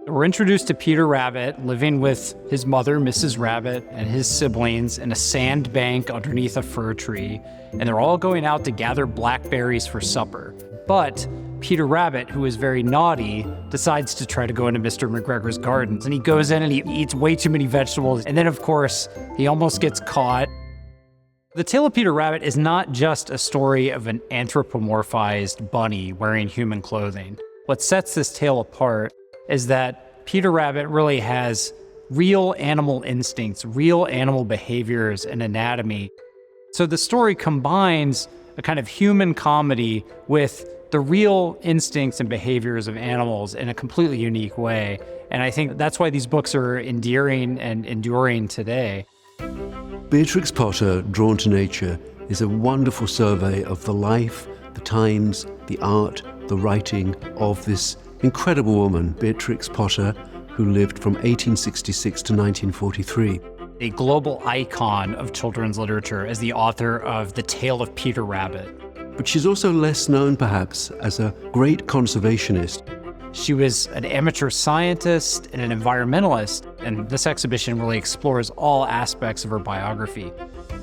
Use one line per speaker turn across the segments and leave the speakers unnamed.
We're introduced to Peter Rabbit living with his mother, Mrs. Rabbit, and his siblings in a sandbank underneath a fir tree, and they're all going out to gather blackberries for supper. But Peter Rabbit, who is very naughty, decides to try to go into Mr. McGregor's gardens, and he goes in and he eats way too many vegetables, and then of course, he almost gets caught. The Tale of Peter Rabbit is not just a story of an anthropomorphized bunny wearing human clothing. What sets this tale apart is that Peter Rabbit really has real animal instincts, real animal behaviors and anatomy. So the story combines a kind of human comedy with the real instincts and behaviors of animals in a completely unique way. And I think that's why these books are endearing and enduring today.
Beatrix Potter, Drawn to Nature, is a wonderful survey of the life, the times, the art, the writing of this incredible woman, Beatrix Potter, who lived from 1866 to 1943.
A global icon of children's literature as the author of The Tale of Peter Rabbit.
But she's also less known, perhaps, as a great conservationist.
She was an amateur scientist and an environmentalist, and this exhibition really explores all aspects of her biography.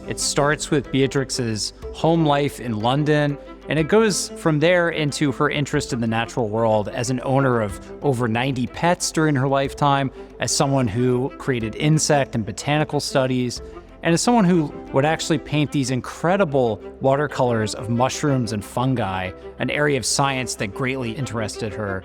It starts with Beatrix's home life in London, and it goes from there into her interest in the natural world as an owner of over 90 pets during her lifetime, as someone who created insect and botanical studies, and as someone who would actually paint these incredible watercolors of mushrooms and fungi, an area of science that greatly interested her.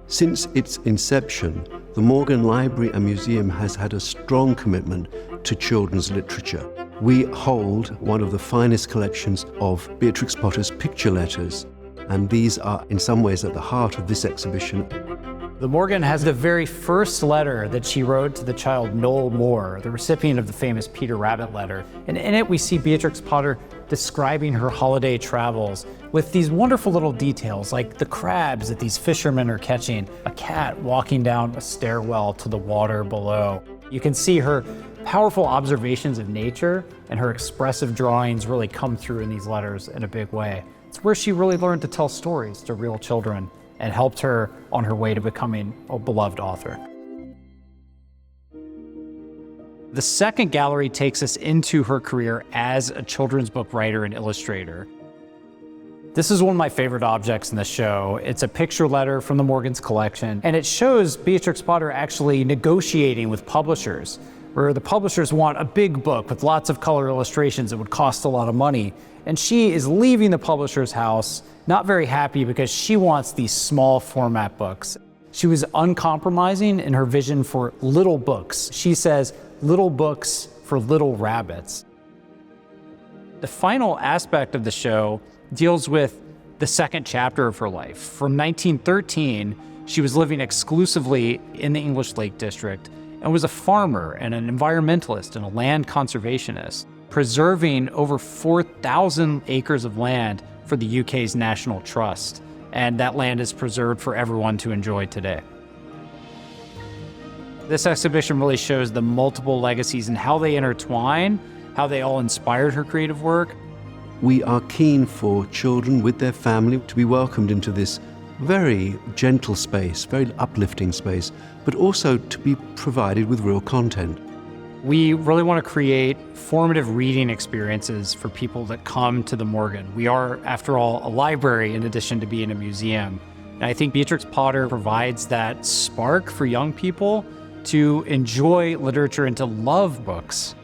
Since its inception, the Morgan Library and Museum has had a strong commitment to children's literature. We hold one of the finest collections of Beatrix Potter's picture letters, and these are in some ways at the heart of this exhibition.
The Morgan has the very first letter that she wrote to the child Noel Moore, the recipient of the famous Peter Rabbit letter. And in it, we see Beatrix Potter describing her holiday travels with these wonderful little details, like the crabs that these fishermen are catching, a cat walking down a stairwell to the water below. You can see her powerful observations of nature and her expressive drawings really come through in these letters in a big way. It's where she really learned to tell stories to real children and helped her on her way to becoming a beloved author. The second gallery takes us into her career as a children's book writer and illustrator. This is one of my favorite objects in the show. It's a picture letter from the Morgan's collection, and it shows Beatrix Potter actually negotiating with publishers, where the publishers want a big book with lots of color illustrations that would cost a lot of money. And she is leaving the publisher's house, not very happy because she wants these small format books. She was uncompromising in her vision for little books. She says, little books for little rabbits. The final aspect of the show deals with the second chapter of her life. From 1913, she was living exclusively in the English Lake District and was a farmer and an environmentalist and a land conservationist, preserving over 4,000 acres of land for the UK's National Trust. And that land is preserved for everyone to enjoy today. This exhibition really shows the multiple legacies and how they intertwine, how they all inspired her creative work.
We are keen for children with their family to be welcomed into this very gentle space, very uplifting space, but also to be provided with real content.
We really want to create formative reading experiences for people that come to the Morgan. We are, after all, a library in addition to being a museum. And I think Beatrix Potter provides that spark for young people to enjoy literature and to love books.